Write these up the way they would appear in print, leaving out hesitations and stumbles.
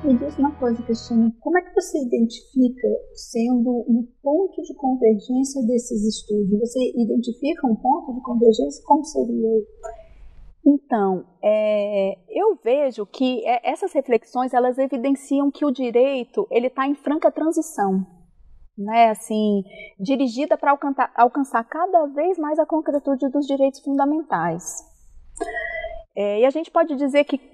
Me diz uma coisa, Cristina, como é que você identifica sendo um ponto de convergência desses estudos? Você identifica um ponto de convergência? Como seria? Então, eu vejo que essas reflexões, elas evidenciam que o direito, ele está em franca transição, né? Assim, dirigida para alcançar cada vez mais a concretude dos direitos fundamentais. E a gente pode dizer que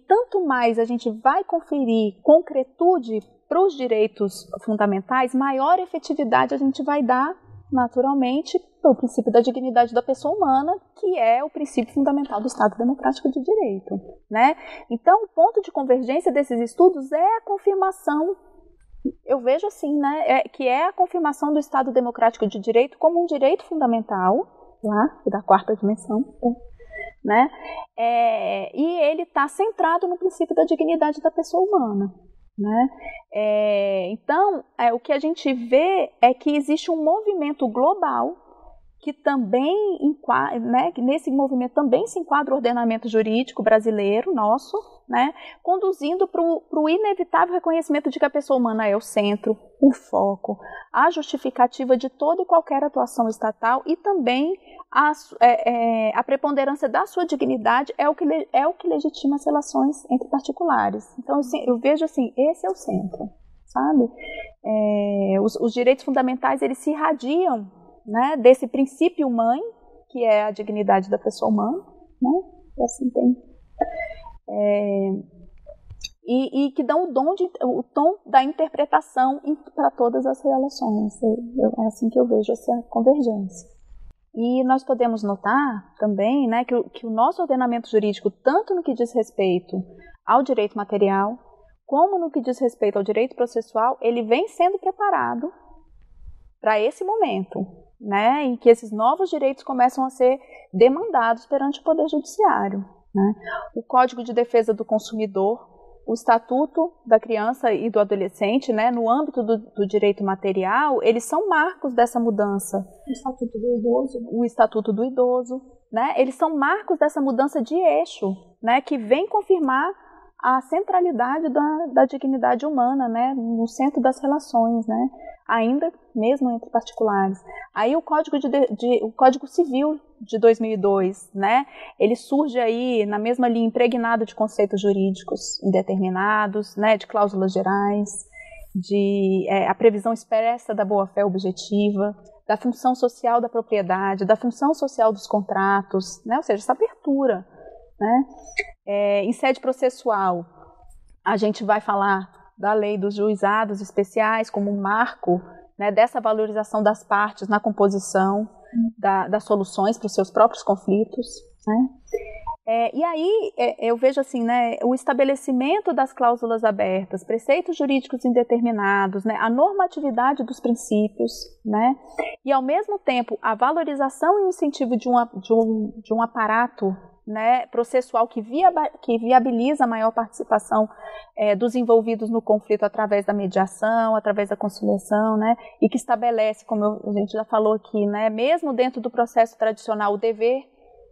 tanto mais a gente vai conferir concretude para os direitos fundamentais, maior efetividade a gente vai dar, naturalmente, para o princípio da dignidade da pessoa humana, que é o princípio fundamental do Estado Democrático de Direito, né? Então, o ponto de convergência desses estudos é a confirmação, eu vejo assim, né, que é a confirmação do Estado Democrático de Direito como um direito fundamental, lá, da quarta dimensão, né? E ele está centrado no princípio da dignidade da pessoa humana, né? Então, o que a gente vê é que existe um movimento global que também, né, que nesse movimento também se enquadra o ordenamento jurídico brasileiro nosso, né, conduzindo para o inevitável reconhecimento de que a pessoa humana é o centro, o foco, a justificativa de toda e qualquer atuação estatal e também a preponderância da sua dignidade é o que legitima as relações entre particulares. Então, assim, eu vejo assim, esse é o centro, sabe? Os direitos fundamentais, eles se irradiam, né, desse princípio mãe, que é a dignidade da pessoa humana, né, assim tem, e que dão o tom da interpretação para todas as relações. É assim que eu vejo essa convergência. E nós podemos notar também, né, que o nosso ordenamento jurídico, tanto no que diz respeito ao direito material, como no que diz respeito ao direito processual, ele vem sendo preparado para esse momento, né, em que esses novos direitos começam a ser demandados perante o Poder Judiciário, né? O Código de Defesa do Consumidor, o Estatuto da Criança e do Adolescente, né, no âmbito do direito material, eles são marcos dessa mudança. O Estatuto do Idoso. O Estatuto do Idoso, né, eles são marcos dessa mudança de eixo, né, que vem confirmar a centralidade da dignidade humana, né, no centro das relações, né, ainda mesmo entre particulares. Aí o Código Civil de 2002, né, ele surge aí na mesma linha, impregnado de conceitos jurídicos indeterminados, né, de cláusulas gerais, a previsão expressa da boa-fé objetiva, da função social da propriedade, da função social dos contratos, né, ou seja, essa abertura, né. Em sede processual, a gente vai falar da lei dos juizados especiais como um marco, né, dessa valorização das partes na composição das soluções para os seus próprios conflitos, né? E aí eu vejo assim, né, o estabelecimento das cláusulas abertas, preceitos jurídicos indeterminados, né, a normatividade dos princípios, né, e ao mesmo tempo a valorização e o incentivo de um aparato, né, processual que viabiliza a maior participação dos envolvidos no conflito através da mediação, através da conciliação, né, e que estabelece, como a gente já falou aqui, né, mesmo dentro do processo tradicional, o dever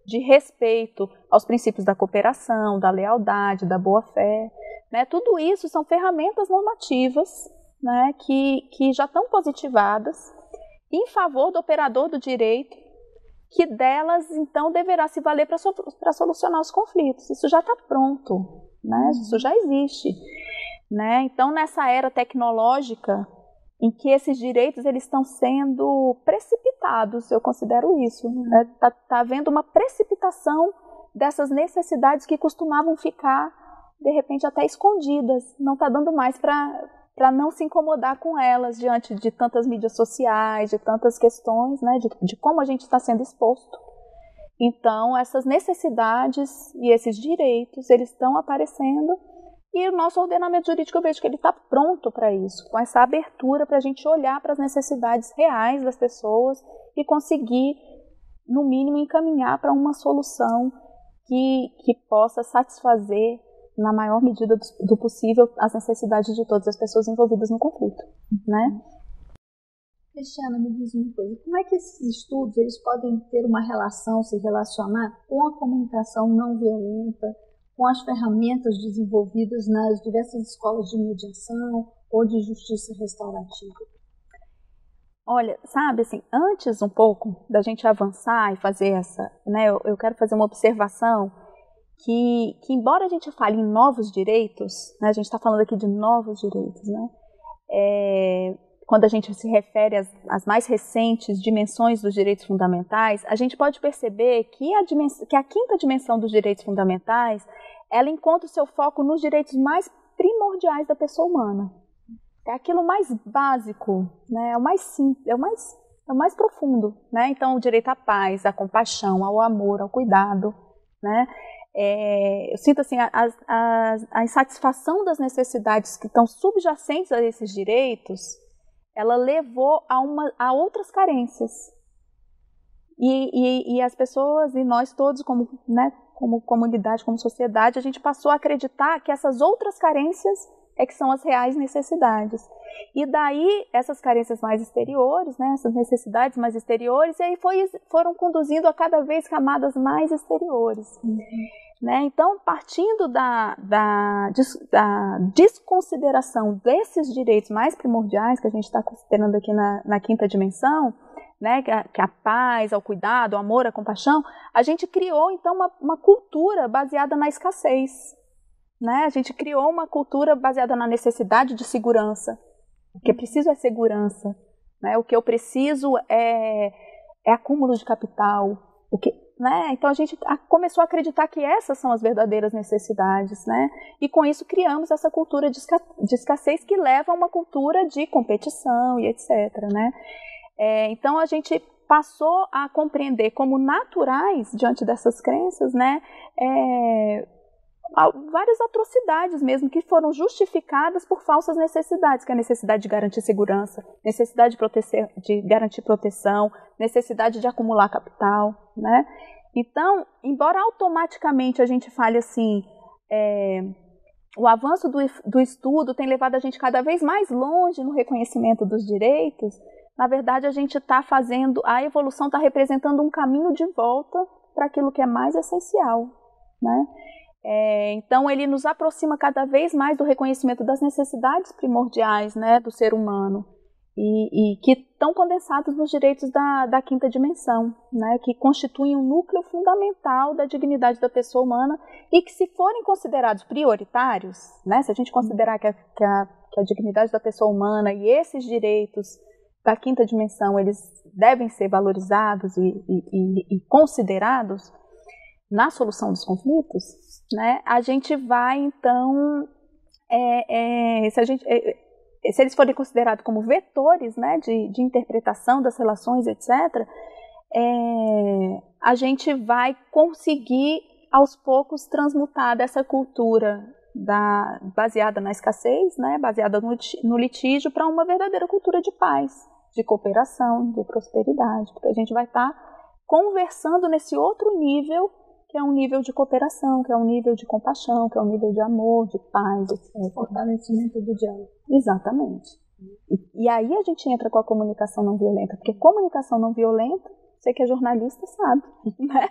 de respeito aos princípios da cooperação, da lealdade, da boa-fé, né, tudo isso são ferramentas normativas, né, que já estão positivadas em favor do operador do direito, que delas, então, deverá se valer para solucionar os conflitos. Isso já está pronto, né? Isso já existe, né? Então, nessa era tecnológica, em que esses direitos eles estão sendo precipitados, eu considero isso. Está havendo uma precipitação dessas necessidades que costumavam ficar, de repente, até escondidas. Não está dando mais para não se incomodar com elas diante de tantas mídias sociais, de tantas questões, né, de como a gente está sendo exposto. Então, essas necessidades e esses direitos, eles estão aparecendo e o nosso ordenamento jurídico, eu vejo que ele está pronto para isso, com essa abertura para a gente olhar para as necessidades reais das pessoas e conseguir, no mínimo, encaminhar para uma solução que possa satisfazer na maior medida do possível as necessidades de todas as pessoas envolvidas no conflito, né? Cristiana, me diz uma coisa, como é que esses estudos eles podem ter uma relação, se relacionar com a comunicação não violenta, com as ferramentas desenvolvidas nas diversas escolas de mediação ou de justiça restaurativa? Olha, sabe, assim, antes um pouco da gente avançar e fazer essa, né, eu quero fazer uma observação que embora a gente fale em novos direitos, né, a gente está falando aqui de novos direitos, né, quando a gente se refere às mais recentes dimensões dos direitos fundamentais, a gente pode perceber que a quinta dimensão dos direitos fundamentais, ela encontra o seu foco nos direitos mais primordiais da pessoa humana. É aquilo mais básico, né? É o mais simples, é o mais profundo, né? Então, o direito à paz, à compaixão, ao amor, ao cuidado, né? Eu sinto assim, a insatisfação das necessidades que estão subjacentes a esses direitos, ela levou a outras carências. E as pessoas, e nós todos, né, como comunidade, como sociedade, a gente passou a acreditar que essas outras carências que são as reais necessidades. E daí, essas carências mais exteriores, né, essas necessidades mais exteriores, e aí foram conduzindo a cada vez camadas mais exteriores. Né? Então, partindo da desconsideração desses direitos mais primordiais que a gente está considerando aqui na quinta dimensão, né, que a paz, o cuidado, o amor, a compaixão, a gente criou, então, uma cultura baseada na escassez. Né? A gente criou uma cultura baseada na necessidade de segurança. O que eu preciso é segurança. Né? O que eu preciso é acúmulo de capital. Né? Então a gente começou a acreditar que essas são as verdadeiras necessidades. Né? E com isso criamos essa cultura de escassez que leva a uma cultura de competição e etc. Né? Então a gente passou a compreender como naturais, diante dessas crenças, né, várias atrocidades mesmo que foram justificadas por falsas necessidades, que é a necessidade de garantir segurança, necessidade de garantir proteção, necessidade de acumular capital, né? Então, embora automaticamente a gente fale assim, o avanço do estudo tem levado a gente cada vez mais longe no reconhecimento dos direitos, na verdade a gente está fazendo, a evolução está representando um caminho de volta para aquilo que é mais essencial, né? Então ele nos aproxima cada vez mais do reconhecimento das necessidades primordiais, né, do ser humano e que estão condensados nos direitos da quinta dimensão, né, que constituem um núcleo fundamental da dignidade da pessoa humana e que, se forem considerados prioritários, né, se a gente considerar que a dignidade da pessoa humana e esses direitos da quinta dimensão eles devem ser valorizados e considerados na solução dos conflitos, né, a gente vai, então, se eles forem considerados como vetores, né, de interpretação das relações, etc., a gente vai conseguir, aos poucos, transmutar dessa cultura baseada na escassez, né, baseada no litígio, para uma verdadeira cultura de paz, de cooperação, de prosperidade, porque a gente vai estar conversando nesse outro nível, que é um nível de cooperação, que é um nível de compaixão, que é um nível de amor, de paz, etc. Fortalecimento do diálogo. Exatamente. E aí a gente entra com a comunicação não violenta, porque comunicação não violenta, você que é jornalista sabe, né?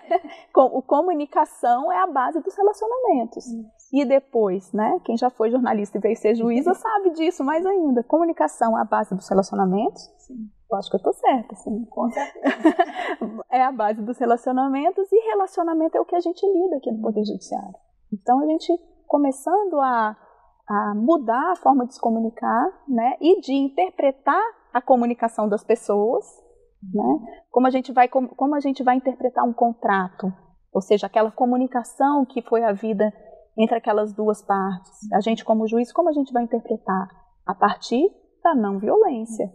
Comunicação é a base dos relacionamentos. E depois, né, quem já foi jornalista e veio ser juíza sabe disso mais ainda. Comunicação é a base dos relacionamentos. Sim. Eu acho que eu estou certa, sim. Com certeza. É a base dos relacionamentos, e relacionamento é o que a gente lida aqui no Poder Judiciário. Então, a gente começando a mudar a forma de se comunicar, né, e de interpretar a comunicação das pessoas, né, como a gente vai interpretar um contrato, ou seja, aquela comunicação que foi a vida entre aquelas duas partes. A gente, como juiz, como a gente vai interpretar? A partir da não violência.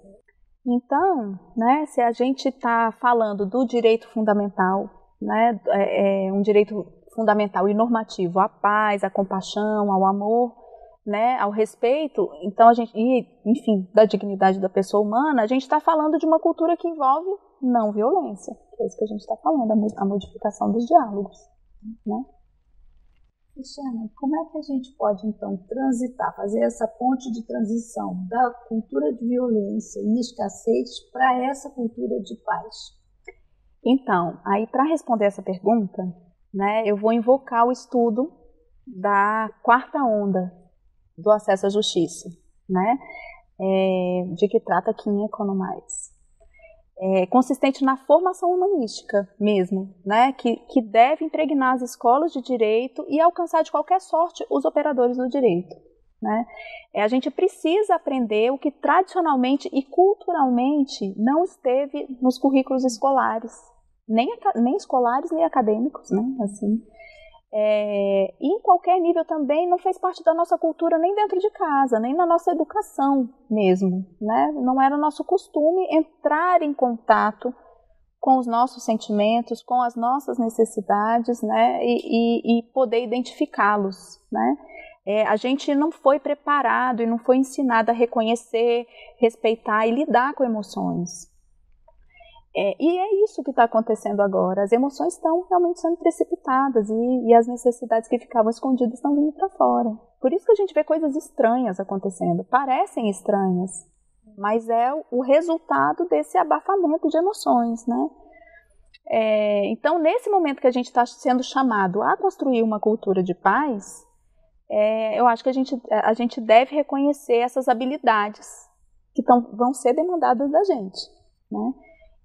Então, né, se a gente está falando do direito fundamental, né, um direito fundamental e normativo à paz, à compaixão, ao amor, né, ao respeito, então enfim, da dignidade da pessoa humana, a gente está falando de uma cultura que envolve não violência, que é isso que a gente está falando, a modificação dos diálogos, né? Cristiana, como é que a gente pode, então, fazer essa ponte de transição da cultura de violência e escassez para essa cultura de paz? Então, aí para responder essa pergunta, né, eu vou invocar o estudo da quarta onda do acesso à justiça, né? De que trata Kim Economics. Consistente na formação humanística mesmo, né? Que deve impregnar as escolas de direito e alcançar de qualquer sorte os operadores do direito, né? A gente precisa aprender o que tradicionalmente e culturalmente não esteve nos currículos escolares, nem escolares nem acadêmicos, né? Assim. E em qualquer nível também não fez parte da nossa cultura nem dentro de casa, nem na nossa educação mesmo, né? Não era nosso costume entrar em contato com os nossos sentimentos, com as nossas necessidades, né? E poder identificá-los, né? A gente não foi preparado e não foi ensinado a reconhecer, respeitar e lidar com emoções. E é isso que está acontecendo agora. As emoções estão realmente sendo precipitadas e as necessidades que ficavam escondidas estão vindo para fora. Por isso que a gente vê coisas estranhas acontecendo. Parecem estranhas, mas é o resultado desse abafamento de emoções, né? Então, nesse momento que a gente está sendo chamado a construir uma cultura de paz, eu acho que a gente deve reconhecer essas habilidades que vão ser demandadas da gente, né?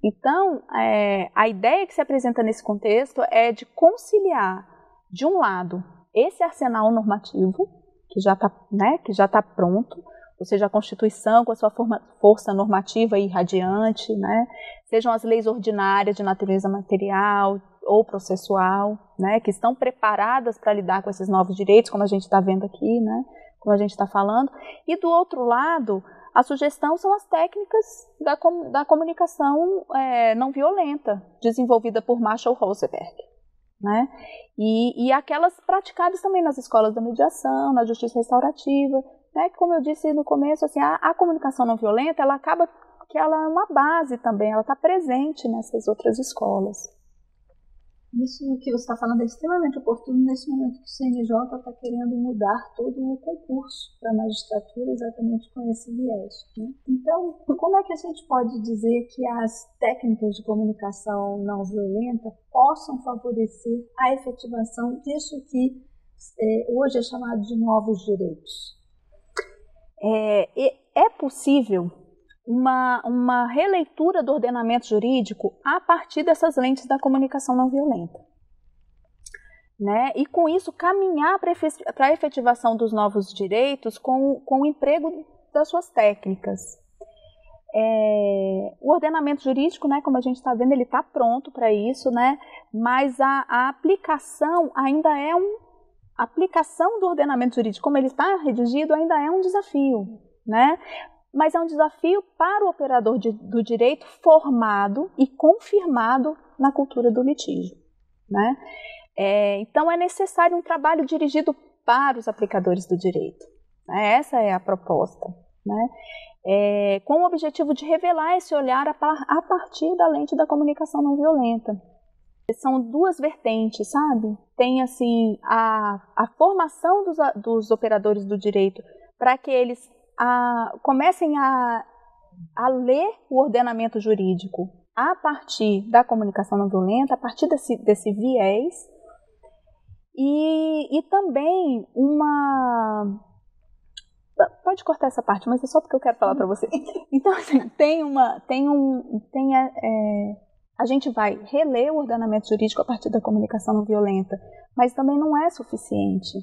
Então, a ideia que se apresenta nesse contexto é de conciliar, de um lado, esse arsenal normativo, que já está pronto, ou seja, a Constituição com a sua força normativa irradiante, né? Sejam as leis ordinárias de natureza material ou processual, né? Que estão preparadas para lidar com esses novos direitos, como a gente está vendo aqui, né? Como a gente está falando. E do outro lado, a sugestão são as técnicas da comunicação não violenta, desenvolvida por Marshall Rosenberg, né? E aquelas praticadas também nas escolas da mediação, na justiça restaurativa, né? Que, como eu disse no começo, assim, a comunicação não violenta, ela acaba que ela é uma base também, ela está presente nessas outras escolas. Isso que você está falando é extremamente oportuno nesse momento que o CNJ está querendo mudar todo o concurso para a magistratura exatamente com esse viés, né? Então, como é que a gente pode dizer que as técnicas de comunicação não violenta possam favorecer a efetivação disso que hoje é chamado de novos direitos? É possível uma releitura do ordenamento jurídico a partir dessas lentes da comunicação não violenta, né? E com isso caminhar para a efetivação dos novos direitos com o emprego das suas técnicas. O ordenamento jurídico, né, como a gente está vendo, ele está pronto para isso, né? Mas a aplicação ainda a aplicação do ordenamento jurídico, como ele está redigido, ainda é um desafio, né? Mas é um desafio para o operador do direito formado e confirmado na cultura do litígio, né? Então é necessário um trabalho dirigido para os aplicadores do direito, né? Essa é a proposta, né? Com o objetivo de revelar esse olhar a partir da lente da comunicação não violenta. São duas vertentes, sabe? Tem assim a formação dos operadores do direito para que eles comecem a ler o ordenamento jurídico a partir da comunicação não violenta, a partir desse viés, e também pode cortar essa parte, mas é só porque eu quero falar para você. Então, assim, a gente vai reler o ordenamento jurídico a partir da comunicação não violenta, mas também não é suficiente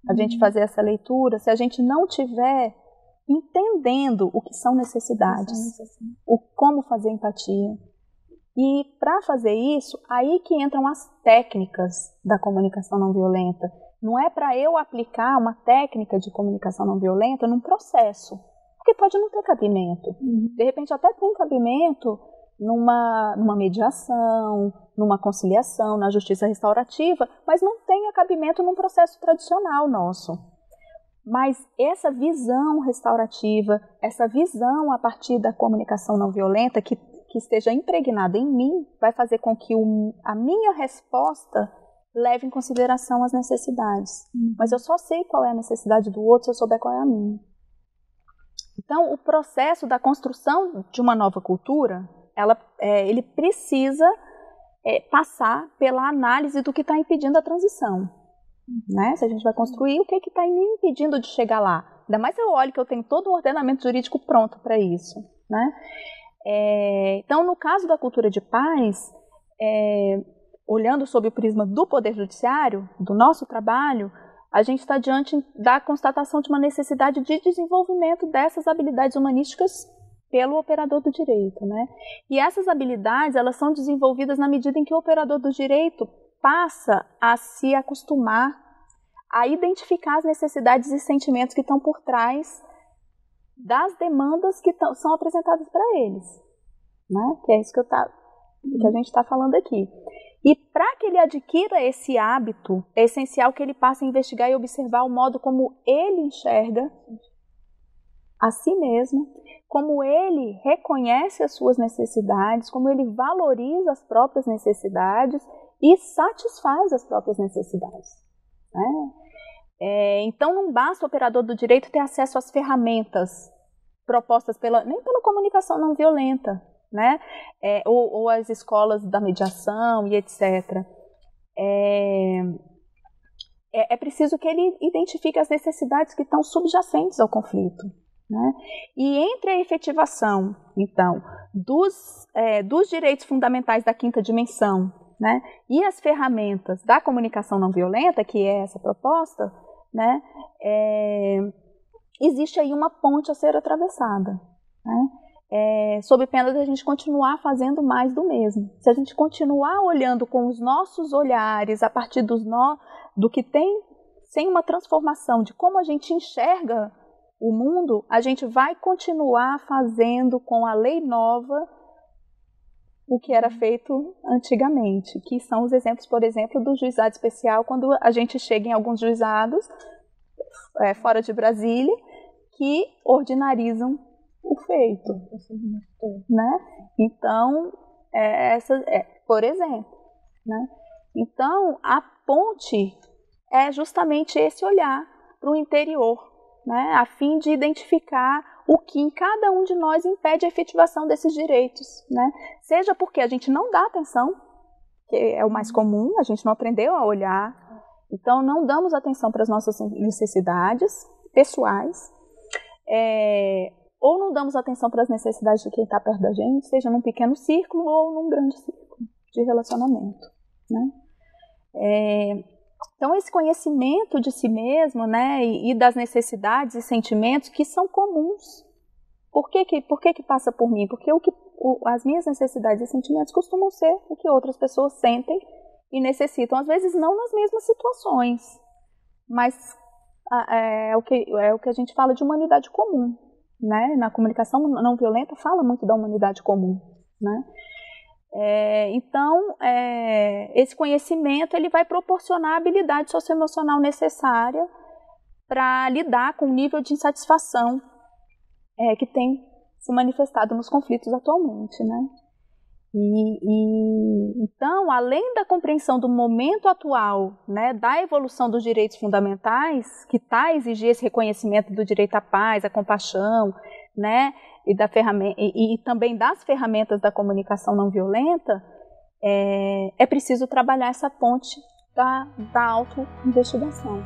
a gente fazer essa leitura se a gente não tiver entendendo o que são necessidades, como fazer empatia. E para fazer isso, aí que entram as técnicas da comunicação não violenta. Não é para eu aplicar uma técnica de comunicação não violenta num processo, porque pode não ter cabimento. De repente até tem cabimento numa mediação, numa conciliação, na justiça restaurativa, mas não tem cabimento num processo tradicional nosso. Mas essa visão restaurativa, essa visão a partir da comunicação não violenta que esteja impregnada em mim, vai fazer com que a minha resposta leve em consideração as necessidades. Mas eu só sei qual é a necessidade do outro se eu souber qual é a minha. Então, o processo da construção de uma nova cultura, ele precisa passar pela análise do que está impedindo a transição. né? Se a gente vai construir, o que está me impedindo de chegar lá? Ainda mais eu olho que eu tenho todo um ordenamento jurídico pronto para isso, né? Então, no caso da cultura de paz, olhando sob o prisma do Poder Judiciário, do nosso trabalho, a gente está diante da constatação de uma necessidade de desenvolvimento dessas habilidades humanísticas pelo operador do direito, né? E essas habilidades, elas são desenvolvidas na medida em que o operador do direito passa a se acostumar a identificar as necessidades e sentimentos que estão por trás das demandas que são apresentadas para eles, né? Que é isso que a gente está falando aqui. E para que ele adquira esse hábito, é essencial que ele passe a investigar e observar o modo como ele enxerga a si mesmo, como ele reconhece as suas necessidades, como ele valoriza as próprias necessidades e satisfaz as próprias necessidades, né? Então não basta o operador do direito ter acesso às ferramentas propostas nem pela comunicação não violenta, né? Ou as escolas da mediação e etc. É preciso que ele identifique as necessidades que estão subjacentes ao conflito, né? E entre a efetivação, então, dos direitos fundamentais da quinta dimensão, né, e as ferramentas da comunicação não violenta, que é essa proposta, né, existe aí uma ponte a ser atravessada, né? Sob pena de a gente continuar fazendo mais do mesmo. Se a gente continuar olhando com os nossos olhares, a partir do que tem, sem uma transformação de como a gente enxerga o mundo, a gente vai continuar fazendo com a lei nova o que era feito antigamente, que são os exemplos, por exemplo, do juizado especial, quando a gente chega em alguns juizados fora de Brasília, que ordinarizam o feito, né? Então, por exemplo, né? Então, a ponte é justamente esse olhar para o interior, né? A fim de identificar o que em cada um de nós impede a efetivação desses direitos, né? Seja porque a gente não dá atenção, que é o mais comum, a gente não aprendeu a olhar, então não damos atenção para as nossas necessidades pessoais, ou não damos atenção para as necessidades de quem está perto da gente, seja num pequeno círculo ou num grande círculo de relacionamento, né? Então, esse conhecimento de si mesmo, né, e das necessidades e sentimentos que são comuns. Por que passa por mim? Porque as minhas necessidades e sentimentos costumam ser o que outras pessoas sentem e necessitam. Às vezes não nas mesmas situações, mas é o que a gente fala de humanidade comum, né? Na comunicação não violenta fala muito da humanidade comum, né? Então, esse conhecimento ele vai proporcionar a habilidade socioemocional necessária para lidar com o nível de insatisfação que tem se manifestado nos conflitos atualmente, né? Então, além da compreensão do momento atual, né, da evolução dos direitos fundamentais, que está a exigir esse reconhecimento do direito à paz, à compaixão, né, e também das ferramentas da comunicação não violenta, é preciso trabalhar essa ponte da autoinvestigação.